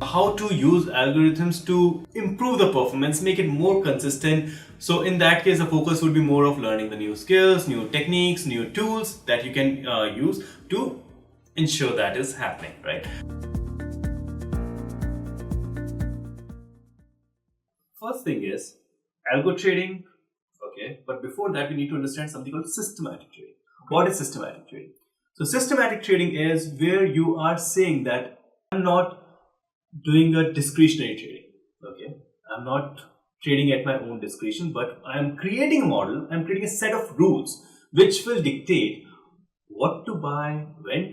how to use algorithms to improve the performance, make it more consistent. So in that case, the focus would be more of learning the new skills, new techniques, new tools that you can use to ensure that is happening, right? First thing is algo trading, okay, but before that we need to understand something called systematic trading. What is systematic trading? So systematic trading is where you are saying that I'm not doing a discretionary trading, okay? I'm not trading at my own discretion, but I'm creating a model, I'm creating a set of rules which will dictate what to buy, when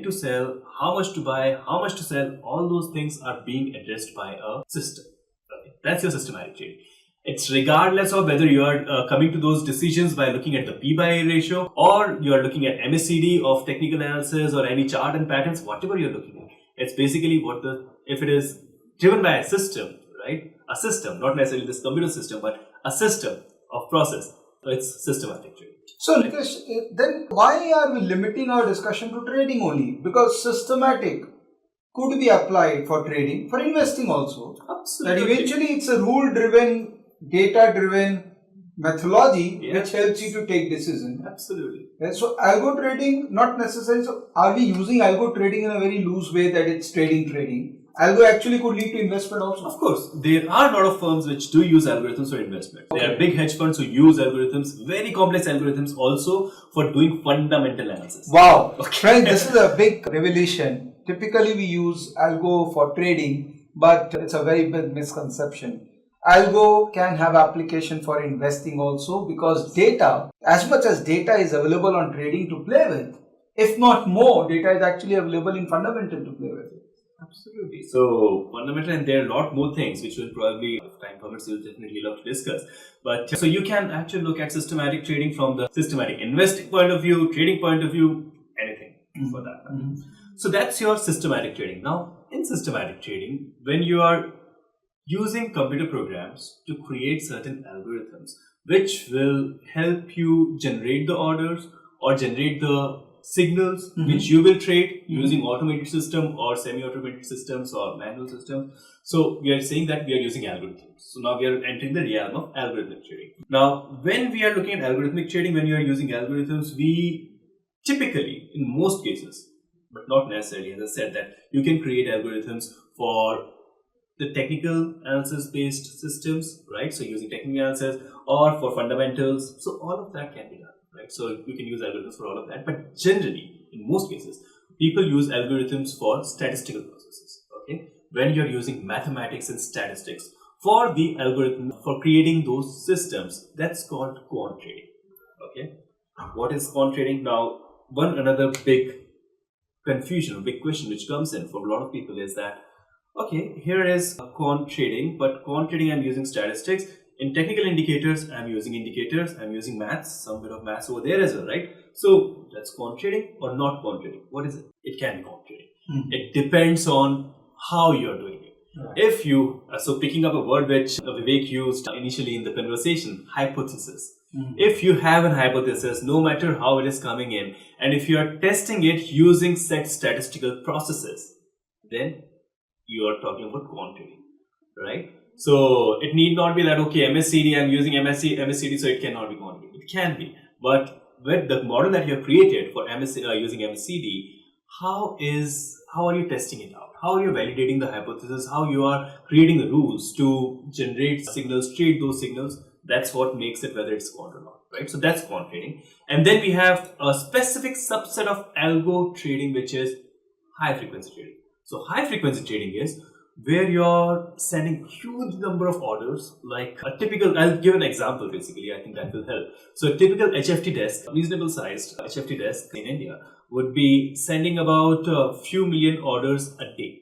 to sell, how much to buy, how much to sell. All those things are being addressed by a system. Okay? That's your systematic trading. It's regardless of whether you are coming to those decisions by looking at the P by A ratio, or you are looking at MACD of technical analysis or any chart and patterns, whatever you're looking at. It's basically if it is driven by a system, right? A system, not necessarily this computer system, but a system of process. So it's systematic trading. So Nikesh, then why are we limiting our discussion to trading only? Because systematic could be applied for trading, for investing also. Absolutely. That eventually it's a rule-driven, data-driven methodology which helps you to take decisions. Absolutely. So algo trading, not necessarily. So are we using algo trading in a very loose way that it's trading? Algo actually could lead to investment also. Of course, there are a lot of firms which do use algorithms for investment. Okay. There are big hedge funds who use algorithms, very complex algorithms also for doing fundamental analysis. Wow. Okay. Friends, this is a big revelation. Typically we use algo for trading, but it's a very big misconception. Algo can have application for investing also, because data, as much as data is available on trading to play with, if not more, data is actually available in fundamental to play with. Absolutely. So fundamental, and there are a lot more things which will probably, if time permits, you'll definitely love to discuss. But so you can actually look at systematic trading from the systematic investing point of view, trading point of view, anything for that. Mm-hmm. So that's your systematic trading. Now, in systematic trading, when you are using computer programs to create certain algorithms which will help you generate the orders or generate the signals which you will trade using automated system or semi-automated systems or manual system. So we are saying that we are using algorithms. So now we are entering the realm of algorithmic trading. Now, when we are looking at algorithmic trading, when you are using algorithms, we typically, in most cases, but not necessarily, as I said, that you can create algorithms for the technical analysis based systems, right? So using technical analysis, or for fundamentals. So all of that can be done, right? So you can use algorithms for all of that. But generally, in most cases, people use algorithms for statistical processes, okay? When you're using mathematics and statistics for the algorithm, for creating those systems, that's called quant trading, okay? What is quant trading? Now, another big confusion, big question which comes in for a lot of people is that, okay, here is quant trading, but quant trading I'm using statistics. In technical indicators, I'm using indicators, I'm using maths, some bit of maths over there as well, right? So that's quant trading or not quant trading. What is it? It can be quant trading. It depends on how you're doing it. Right. If you, so picking up a word which Vivek used initially in the conversation, hypothesis. If you have an hypothesis, no matter how it is coming in, and if you are testing it using set statistical processes, then you are talking about quant trading, right? So it need not be that, okay, MACD, I'm using MACD, so it cannot be quant trading. It can be, but with the model that you have created for using MACD, how are you testing it out? How are you validating the hypothesis? How you are creating the rules to generate signals, trade those signals? That's what makes it whether it's quant or not, right? So that's quant trading. And then we have a specific subset of algo trading, which is high frequency trading. So high frequency trading is where you're sending huge number of orders, like a typical, I'll give an example basically, I think that will help. So a typical HFT desk, reasonable sized HFT desk in India would be sending about a few million orders a day,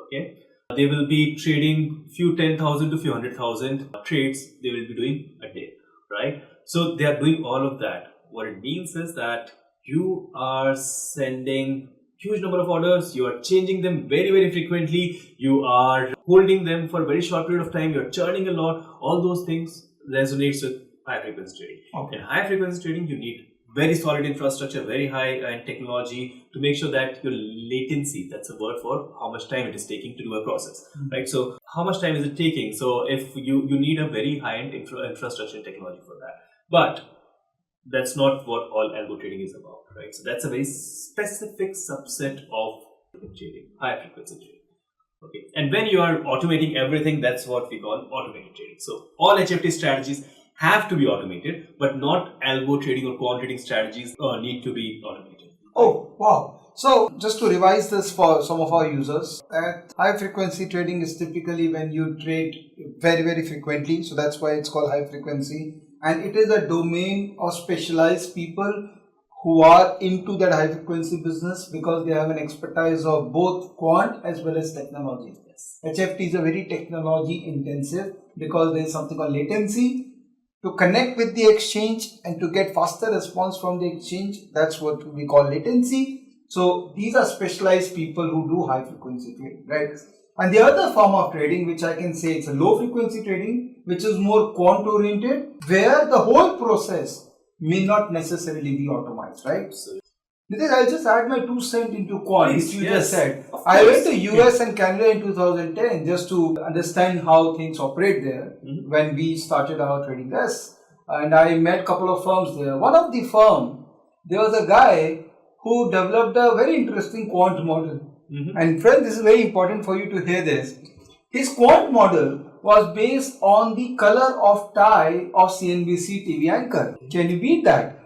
okay? They will be trading few 10,000 to few 100,000 trades they will be doing a day, right? So they are doing all of that. What it means is that you are sending huge number of orders, you are changing them very, very frequently, you are holding them for a very short period of time, you're churning a lot. All those things resonates with high frequency trading. Okay. In high frequency trading, you need very solid infrastructure, very high technology to make sure that your latency, that's a word for how much time it is taking to do a process, right? So how much time is it taking? So if you need a very high-end infrastructure technology for that. But that's not what all algo trading is about, right? So that's a very specific subset of trading, high frequency trading. Okay, and when you are automating everything, that's what we call automated trading. So all HFT strategies have to be automated, but not algo trading or quant trading strategies need to be automated. Oh, wow. So just to revise this for some of our users, high frequency trading is typically when you trade very, very frequently. So that's why it's called high frequency. And it is a domain of specialized people who are into that high frequency business because they have an expertise of both quant as well as technology. Yes. HFT is a very technology intensive because there is something called latency to connect with the exchange and to get faster response from the exchange. That's what we call latency. So these are specialized people who do high frequency trading, right? And the other form of trading, which I can say it's a low frequency trading, which is more quant oriented, where the whole process may not necessarily be automated, right? So, Nitish, I'll just add my 2 cents into quant, which you just said. Of I went course. to US and Canada in 2010 just to understand how things operate there when we started our trading desk. And I met a couple of firms there. One of the firm, there was a guy who developed a very interesting quant model. And friends, this is very important for you to hear this. His quant model was based on the color of tie of CNBC TV anchor. Can you beat that?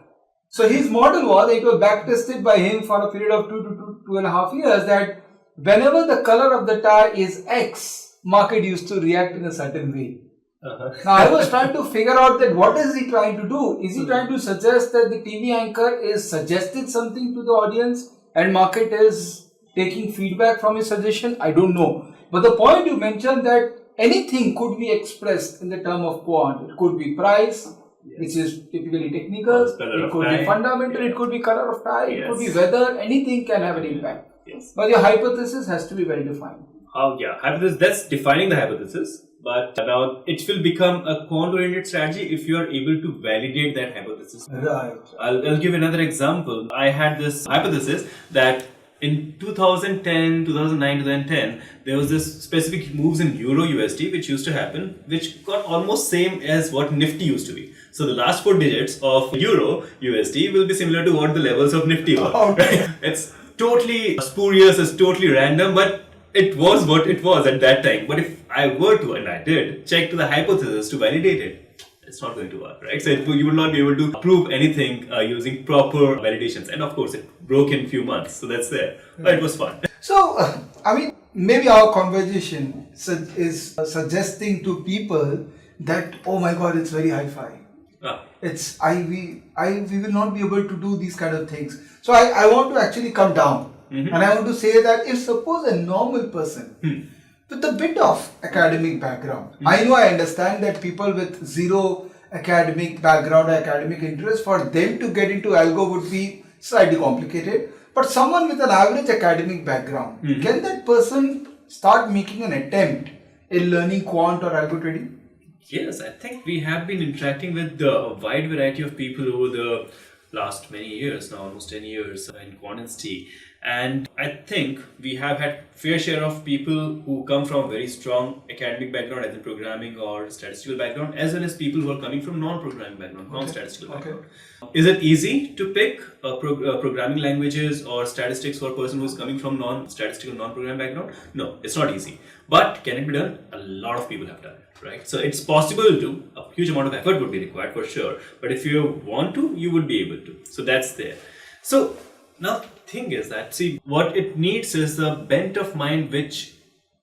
So his model was, it was back tested by him for a period of 2 to 2.5 years, that whenever the color of the tie is X, market used to react in a certain way. Now I was trying to figure out that what is he trying to do? Is he trying to suggest that the TV anchor is suggested something to the audience and market is taking feedback from his suggestion? I don't know. But the point you mentioned that anything could be expressed in the term of quant. It could be price, which is typically technical. It could be fundamental. It could be color of tie. It could be weather. Anything can have an impact. But your hypothesis has to be well defined. Hypothesis, that's defining the hypothesis. But now it will become a quant-oriented strategy if you are able to validate that hypothesis. Right. I'll give another example. I had this hypothesis that in 2010, 2009, 2010, there was this specific moves in Euro USD which used to happen, which got almost same as what Nifty used to be. So the last 4 digits of Euro USD will be similar to what the levels of Nifty were. Okay. It's totally spurious, it's totally random, but it was what it was at that time. But if I were to, and I did, check to the hypothesis to validate it, it's not going to work, right? So you will not be able to prove anything using proper validations. And of course, it broke in a few months. So that's there. But it was fun. So, I mean, maybe our conversation is suggesting to people that, oh my God, it's very hi-fi. We will not be able to do these kind of things. So I want to actually come down. And I want to say that if suppose a normal person with a bit of academic background, I understand that people with zero academic background or academic interest, for them to get into algo would be slightly complicated. But someone with an average academic background, can that person start making an attempt in learning quant or algo trading? Yes, I think we have been interacting with a wide variety of people over the last many years now, almost 10 years in Quantinsti. And I think we have had fair share of people who come from very strong academic background, as in programming or statistical background, as well as people who are coming from non-programming background, non-statistical background. Is it easy to pick programming languages or statistics for a person who is coming from non-statistical, non-programming background? No, it's not easy. But can it be done? A lot of people have done it, right? So it's possible to. A huge amount of effort would be required for sure. But if you want to, you would be able to. So that's there. So now, thing is that, see, what it needs is the bent of mind which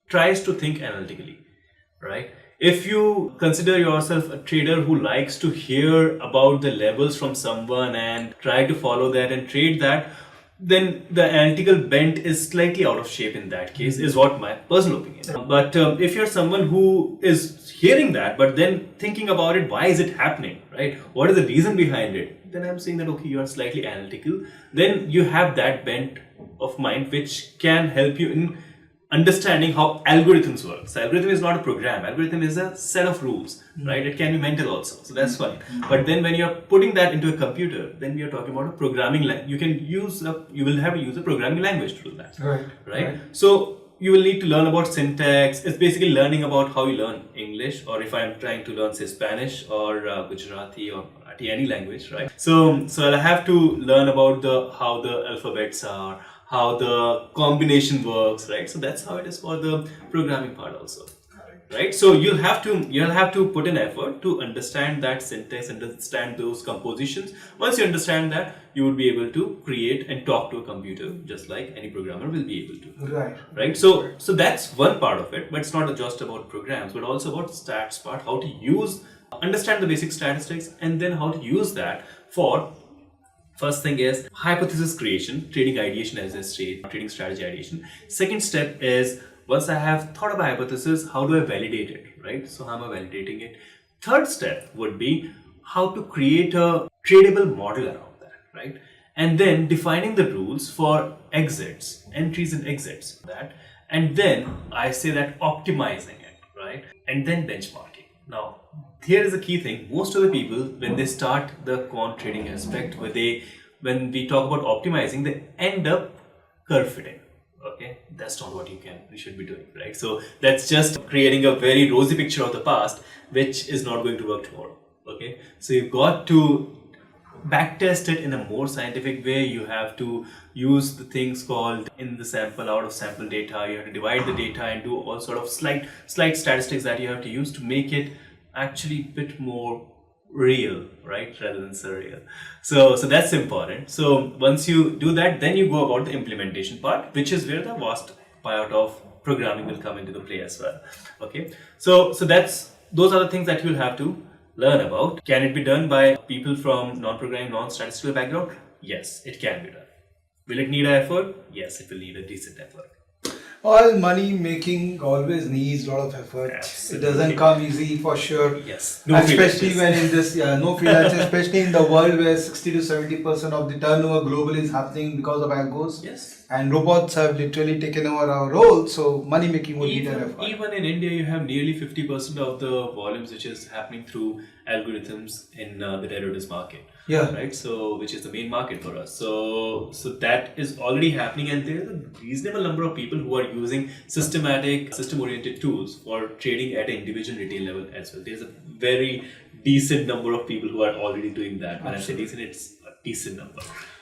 tries to think analytically, right? If you consider yourself a trader who likes to hear about the levels from someone and try to follow that and trade that, then the analytical bent is slightly out of shape in that case, is what my personal opinion is. But if you're someone who is hearing that, but then thinking about it, why is it happening, right? What is the reason behind it? Then I'm saying that, okay, you are slightly analytical. Then you have that bent of mind which can help you in understanding how algorithms work. So algorithm is not a program. Algorithm is a set of rules, right? It can be mental also, so that's fine. But then when you're putting that into a computer, then we are talking about a programming language. You will have to use a programming language to do that, right? So you will need to learn about syntax. It's basically learning about how you learn English, or if I'm trying to learn say Spanish or Gujarati or Marathi, any language, right? So I'll have to learn about how the alphabets are, how the combination works, right? So that's how it is for the programming part also, right? So you'll have to put in effort to understand that syntax, understand those compositions. Once you understand that, you would be able to create and talk to a computer just like any programmer will be able to. Right. So that's one part of it, but it's not just about programs, but also about stats part, how to understand the basic statistics, and then how to use that for. First thing is hypothesis creation, trading ideation as a state, trading strategy ideation. Second step is, once I have thought of a hypothesis, how do I validate it, right? So how am I validating it? Third step would be how to create a tradable model around that, right? And then defining the rules for exits, entries and exits, that. And then I say that optimizing it, right? And then benchmarking. Now, here is the key thing. Most of the people, when they start the quant trading aspect, when we talk about optimizing, they end up curve fitting. Okay, that's not what we should be doing, right? So that's just creating a very rosy picture of the past, which is not going to work tomorrow. Okay, so you've got to backtest it in a more scientific way. You have to use the things called in the sample, out of sample data. You have to divide the data and do all sort of slight statistics that you have to use to make it actually a bit more real, right, rather than surreal. So that's important. So once you do that, then you go about the implementation part, which is where the vast part of programming will come into the play as well. Okay, so those are the things that you'll have to learn about. Can it be done by people from non-programming, non-statistical background? Yes, it can be done. Will it need an effort? Yes, it will need a decent effort. All money making always needs a lot of effort. Absolutely. It doesn't come easy for sure. Yes. No, especially when in this, no freelance, especially in the world where 60 to 70% of the turnover globally is happening because of algos. Yes. And robots have literally taken over our role, so money making would need an effort. Even in India, you have nearly 50% of the volumes which is happening through algorithms in the derivatives market. Yeah. Right. So, which is the main market for us. So that is already happening, and there is a reasonable number of people who are using system-oriented tools for trading at an individual retail level as well. There's a very decent number of people who are already doing that. When Absolutely. I say decent, it's a decent number.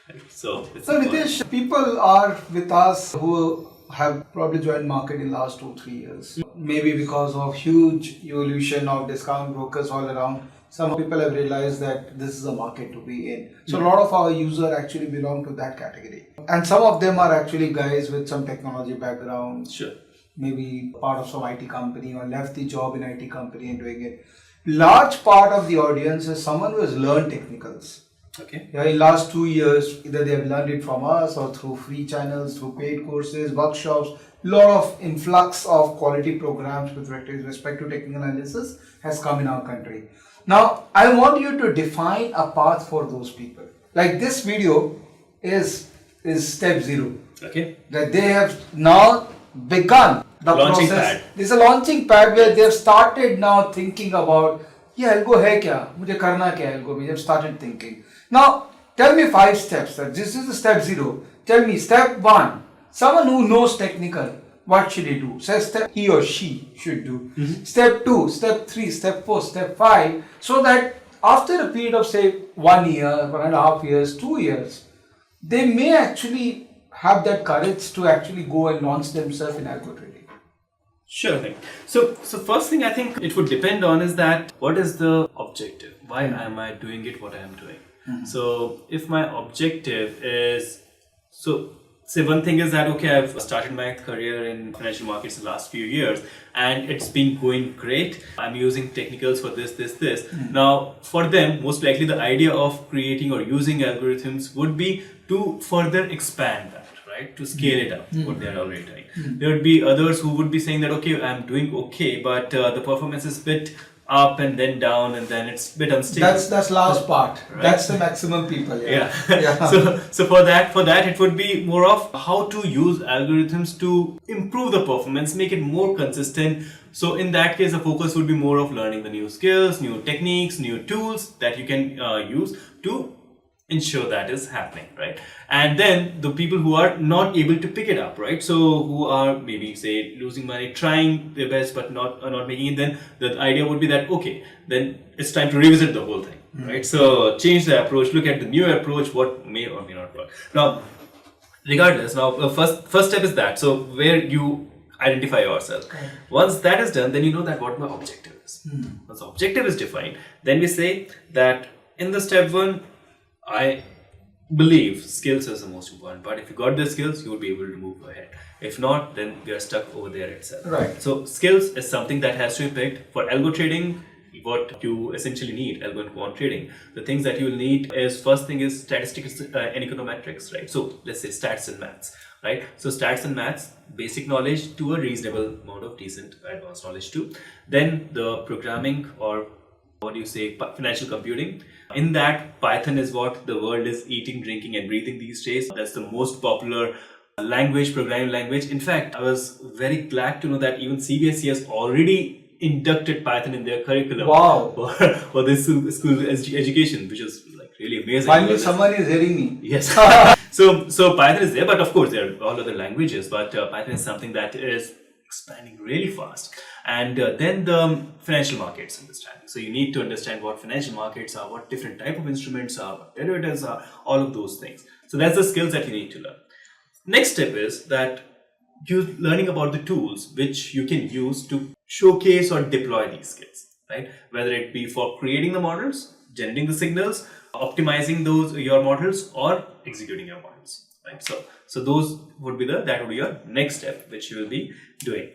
Right? So Nitesh, people are with us who have probably joined market in the last 2-3 years. Maybe because of huge evolution of discount brokers all around. Some people have realized that this is a market to be in. So a lot of our users actually belong to that category. And some of them are actually guys with some technology background. Sure. Maybe part of some IT company or left the job in IT company and doing it. Large part of the audience is someone who has learned technicals. Okay. Yeah, in last 2 years, either they have learned it from us or through free channels, through paid courses, workshops. Lot of influx of quality programs with respect to technical analysis has come in our country. Now, I want you to define a path for those people. Like this video is step 0. Okay. That they have now begun the launching process. pad. This is a launching pad where they have started now thinking about, algo hai kya? Mujhe karna kya algo? They have started thinking. Now, tell me 5 steps. This is the step 0. Tell me step 1. Someone who knows technical. What should he do? So step he or she should do. Mm-hmm. Step 2, step 3, step 4, step 5. So that after a period of say 1 year, 1.5 years, 2 years, they may actually have that courage to actually go and launch themselves in algo trading. Sure thing. So first thing I think it would depend on is that what is the objective? Why am I doing it? What I am doing? Mm-hmm. So if my objective is say one thing is that, okay, I've started my career in financial markets in the last few years and it's been going great. I'm using technicals for this. Mm-hmm. Now, for them, most likely the idea of creating or using algorithms would be to further expand that, right? To scale it up, what they're already doing. Mm-hmm. There would be others who would be saying that, okay, I'm doing okay, but the performance is a bit up and then down, and then it's a bit unstable. That's last part. Right. That's the maximum people. Yeah. Yeah. So for that it would be more of how to use algorithms to improve the performance, make it more consistent. So in that case, the focus would be more of learning the new skills, new techniques, new tools that you can use to ensure that is happening, right? And then the people who are not able to pick it up, right? So who are maybe say losing money, trying their best but not making it, then the idea would be that okay, then it's time to revisit the whole thing, right? So change the approach, look at the new approach, what may or may not work. Now, regardless, now the first step is that. So where you identify yourself. Once that is done, then you know that what my objective is. Once the objective is defined, then we say that in the step one, I believe skills is the most important part. If you got the skills, you will be able to move ahead. If not, then we are stuck over there itself. Right. So skills is something that has to be picked. For algo trading, what you essentially need, algo and quant trading, the things that you will need is, first thing is statistics and econometrics, right? So let's say stats and maths, right? So stats and maths, basic knowledge to a reasonable amount of decent advanced knowledge too. Then the programming, or what do you say, financial computing. In that, Python is what the world is eating, drinking and breathing these days. That's the most popular language, programming language. In fact, I was very glad to know that even CBSE has already inducted Python in their curriculum. Wow. for this school education, which is like really amazing. Finally, someone is hearing me. Yes. So Python is there, but of course there are all other languages, but Python is something that is expanding really fast. And then the financial markets understanding. So you need to understand what financial markets are, what different type of instruments are, what derivatives are, all of those things. So that's the skills that you need to learn. Next step is that you're learning about the tools which you can use to showcase or deploy these skills, right? Whether it be for creating the models, generating the signals, optimizing your models, or executing your models, right? So those would be that would be your next step, which you will be doing.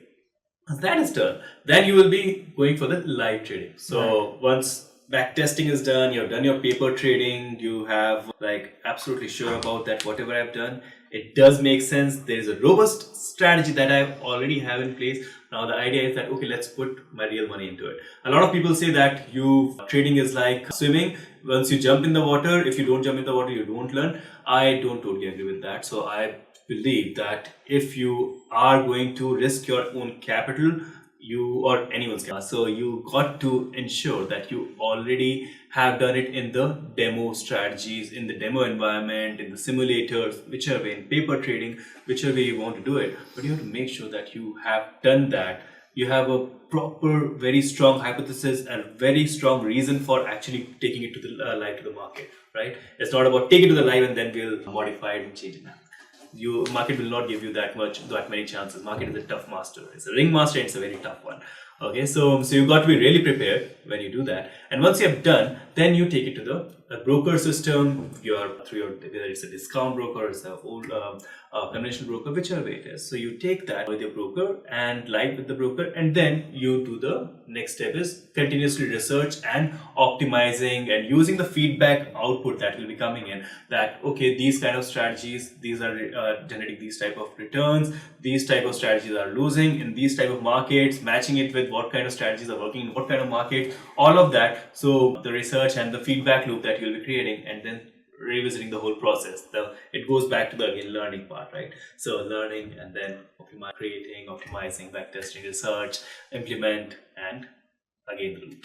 Once that is done, then you will be going for the live trading. So once back testing is done, you've done your paper trading, you have like absolutely sure about that whatever I've done, it does make sense. There is a robust strategy that I already have in place. Now the idea is that okay, let's put my real money into it. A lot of people say that trading is like swimming. Once you jump in the water, if you don't jump in the water, you don't learn. I don't totally agree with that. So I believe that if you are going to risk your own capital, you or anyone's capital, so you got to ensure that you already have done it in the demo strategies, in the demo environment, in the simulators, whichever way, in paper trading, whichever way you want to do it. But you have to make sure that you have done that. You have a proper, very strong hypothesis and very strong reason for actually taking it to the live to the market, right? It's not about take it to the live and then we'll modify it and change it now. Market will not give you that many chances. Market is a tough master. It's a ring master and it's a very tough one. Okay, so you've got to be really prepared when you do that. And once you have done, then you take it to the broker system, whether it's a discount broker or it's a old conventional broker, whichever way it is. So you take that with your broker and live with the broker, and then you do the next step is continuously research and optimizing and using the feedback output that will be coming in, that okay, these kind of strategies, these are generating these type of returns, these type of strategies are losing in these type of markets, matching it with what kind of strategies are working in what kind of market, all of that. So the research and the feedback loop that you'll be creating, and then revisiting the whole process. It goes back to the learning part, right? So learning and then creating, optimizing, backtesting, research, implement, and again the loop.